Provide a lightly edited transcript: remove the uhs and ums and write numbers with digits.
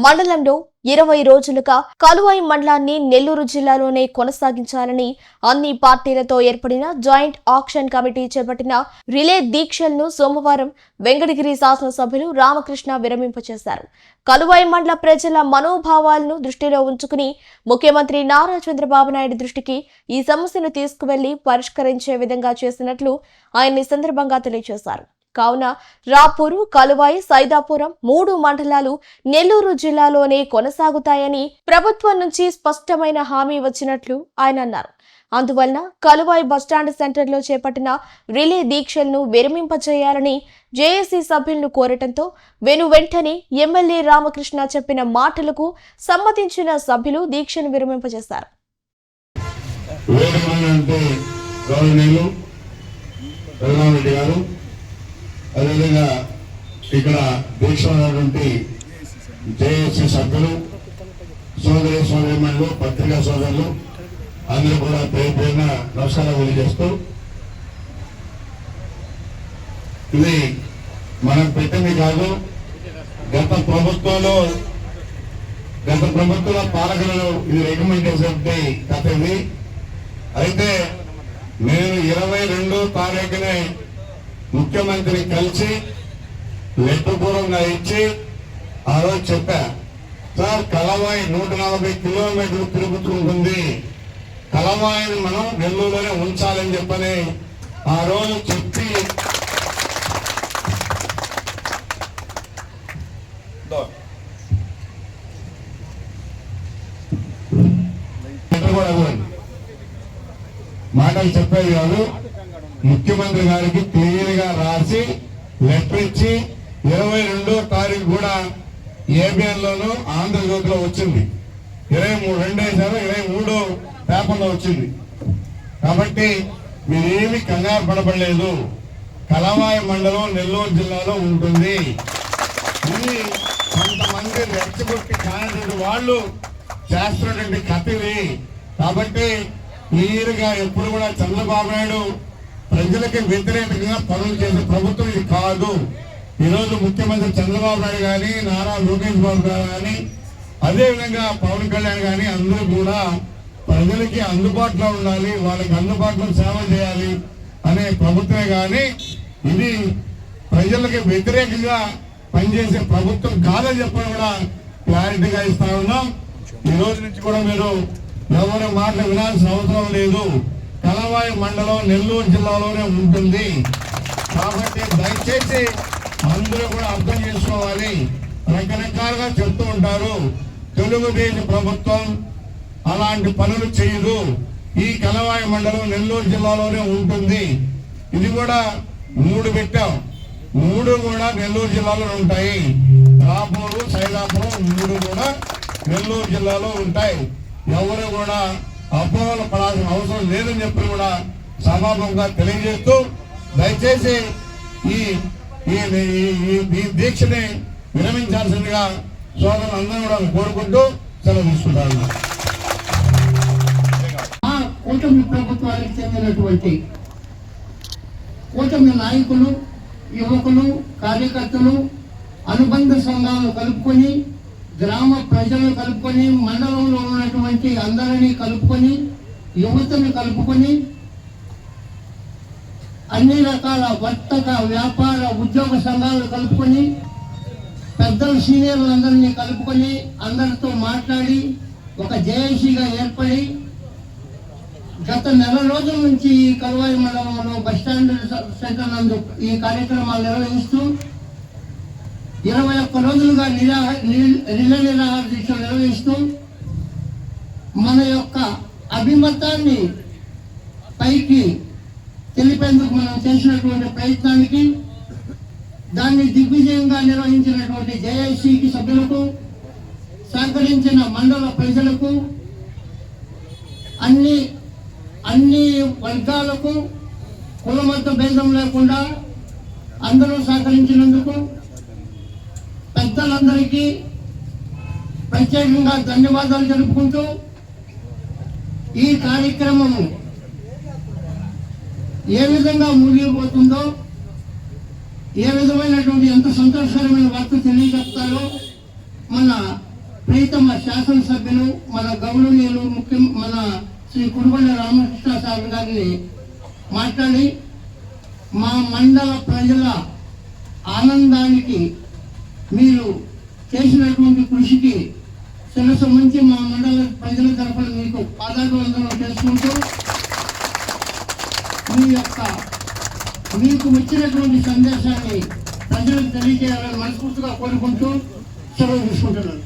మండలంలో 20 రోజులుగా కలువాయి మండలాన్ని నెల్లూరు జిల్లాలోనే కొనసాగించాలని అన్ని పార్టీలతో ఏర్పడిన జాయింట్ ఆక్షన్ కమిటీ చేపట్టిన రిలే దీక్షలను సోమవారం వెంకటగిరి శాసనసభ్యులు రామకృష్ణ విరమింపచేశారు. కలువాయి మండల ప్రజల మనోభావాలను దృష్టిలో ఉంచుకుని ముఖ్యమంత్రి నారా చంద్రబాబు నాయుడు దృష్టికి ఈ సమస్యను తీసుకువెళ్లి పరిష్కరించే విధంగా చేసినట్లు ఆయన ఈ సందర్భంగా తెలియజేశారు. కావున రాపూరు, కలువాయి, సైదాపురం 3 మండలాలు నెల్లూరు జిల్లాలోనే కొనసాగుతాయని ప్రభుత్వం నుంచి స్పష్టమైన హామీ వచ్చినట్లు ఆయన అన్నారు. అందువలన కలువాయి బస్టాండ్ సెంటర్లో చేపట్టిన రిలే దీక్షలను విరమింపచేయాలని జేఏసీ సభ్యులను కోరటంతో వెంటనే ఎమ్మెల్యే రామకృష్ణ చెప్పిన మాటలకు సమ్మతించిన సభ్యులు దీక్షను విరమింపచేశారు. అదేవిధంగా ఇక్కడ దీక్ష ఉన్నటువంటి జేఏసీ సభ్యులు, సోదరి సోదరిమణులు, పత్రికా సోదరులు అందరూ కూడా పేరు పేరున నమస్కారం తెలియజేస్తూ, ఇది మనం పెట్టింది కాదు. గత ప్రభుత్వంలో పాలకులు ఇది రికమెండ్ చేసినటువంటి కథ ఇది. అయితే నేను 22వ తారీఖునే ముఖ్యమంత్రిని కలిసి లెక్కపూర్వంగా ఇచ్చి ఆ రోజు చెప్పా, సార్ కలవాయి 140 కిలోమీటర్లు తిరుగుతుంటుంది, కలవాయిని మనం నెల్లూరులోనే ఉంచాలని చెప్పని ఆ రోజు చెప్పి మాటలు చెప్పేది కాదు. ముఖ్యమంత్రి గారికి క్లియర్ గా రాసి లెటర్ ఇచ్చి 22వ తారీఖు కూడా ఏబిఎన్ లోను, ఆంధ్రజ్యోతిలో వచ్చింది. 23 పేపర్లో వచ్చింది. కాబట్టి మీరేమి కంగారు పడబడలేదు. కలవాయి మండలం నెల్లూరు జిల్లాలో ఉంటుంది. ఇది కొంతమంది రెచ్చగొట్టి కానటువంటి వాళ్ళు చేస్తున్నటువంటి కథ ఇది. కాబట్టి క్లియర్ గా ఎప్పుడు కూడా చంద్రబాబు నాయుడు ప్రజలకి వ్యతిరేకంగా పనులు చేసే ప్రభుత్వం ఇది కాదు. ఈరోజు ముఖ్యమంత్రి చంద్రబాబు నాయుడు కానీ, నారా లోకేష్ బాబు గారు కానీ, అదేవిధంగా పవన్ కళ్యాణ్ కానీ అందరూ కూడా ప్రజలకి అందుబాటులో ఉండాలి, వాళ్ళకి అందుబాటులో సేవ చేయాలి అనే ప్రభుత్వమే కానీ ఇది ప్రజలకి వ్యతిరేకంగా పనిచేసే ప్రభుత్వం కాదని చెప్పని కూడా క్లారిటీగా ఇస్తా ఉన్నాం. ఈ రోజు నుంచి కూడా మీరు ఎవరి మాటలు వినాల్సిన అవసరం లేదు. కలవాయి మండలం నెల్లూరు జిల్లాలోనే ఉంటుంది. కాబట్టి దయచేసి అందరూ కూడా అర్థం చేసుకోవాలి. రకరకాలుగా చెప్తూ ఉంటారు, తెలుగుదేశం ప్రభుత్వం అలాంటి పనులు చేయదు. ఈ కలవాయి మండలం నెల్లూరు జిల్లాలోనే ఉంటుంది. ఇది కూడా 3 పెట్టాం, 3 కూడా నెల్లూరు జిల్లాలో ఉంటాయి. రాపూరు, సైదాపురం 3 కూడా నెల్లూరు జిల్లాలో ఉంటాయి. ఎవరు కూడా అపోహలు పడాల్సిన అవసరం లేదని చెప్పి కూడా సభాముఖంగా తెలియజేస్తూ, దయచేసి ఈ దీక్షని విరమించాల్సిందిగా సోదరులందరూ కూడా కోరుకుంటూ సెలవు తీసుకుంటారు. కూటమి ప్రభుత్వానికి చెందినటువంటి కూటమి నాయకులు, యువకులు, కార్యకర్తలు, అనుబంధ సంఘాలను కలుపుకొని, గ్రామ ప్రజలను కలుపుకొని, మండలంలో ఉన్నటువంటి అందరినీ కలుపుకొని, యువతను కలుపుకొని, అన్ని రకాల వర్తక, వ్యాపార, ఉద్యోగ సంఘాలను కలుపుకొని, పెద్దలు, సీనియర్లందరినీ కలుపుకొని, అందరితో మాట్లాడి ఒక జేఏసీగా ఏర్పడి గత నెల రోజుల నుంచి కలువాయి మండలంలో బస్టాండ్ సెంటర్ నందు ఈ కార్యక్రమాలు నిర్వహిస్తూ 21 రోజులుగా రిలే నిరాహార దీక్షలు నిర్వహిస్తూ మన యొక్క అభిమతాన్ని పైకి తెలిపేందుకు మనం చేసినటువంటి ప్రయత్నానికి, దాన్ని దిగ్విజయంగా నిర్వహించినటువంటి జేఏసీకి సభ్యులకు, సహకరించిన మండల ప్రజలకు, అన్ని వర్గాలకు కులమత భేదం లేకుండా అందరూ సహకరించినందుకు పెద్దలందరికీ ప్రత్యేకంగా ధన్యవాదాలు తెలుపుకుంటూ, ఈ కార్యక్రమము ఏ విధంగా ముగిపోతుందో, ఏ విధమైనటువంటి ఎంత సంతోషకరమైన వార్త తెలియజెప్తారో మన గౌరవనీయులు మన శ్రీ కురుగొండ రామకృష్ణ సార్ గారిని మాట్లాడి మా మండల ప్రజల ఆనందానికి మీరు చేసినటువంటి కృషికి శిరస్సు మంచి మా మండల ప్రజల తరఫున మీకు పాదాభివందనం చేసుకుంటూ మీకు వచ్చినటువంటి సందేశాన్ని ప్రజలకు తెలియజేయాలని మనస్ఫూర్తిగా కోరుకుంటూ సెలవు తీసుకుంటున్నాను.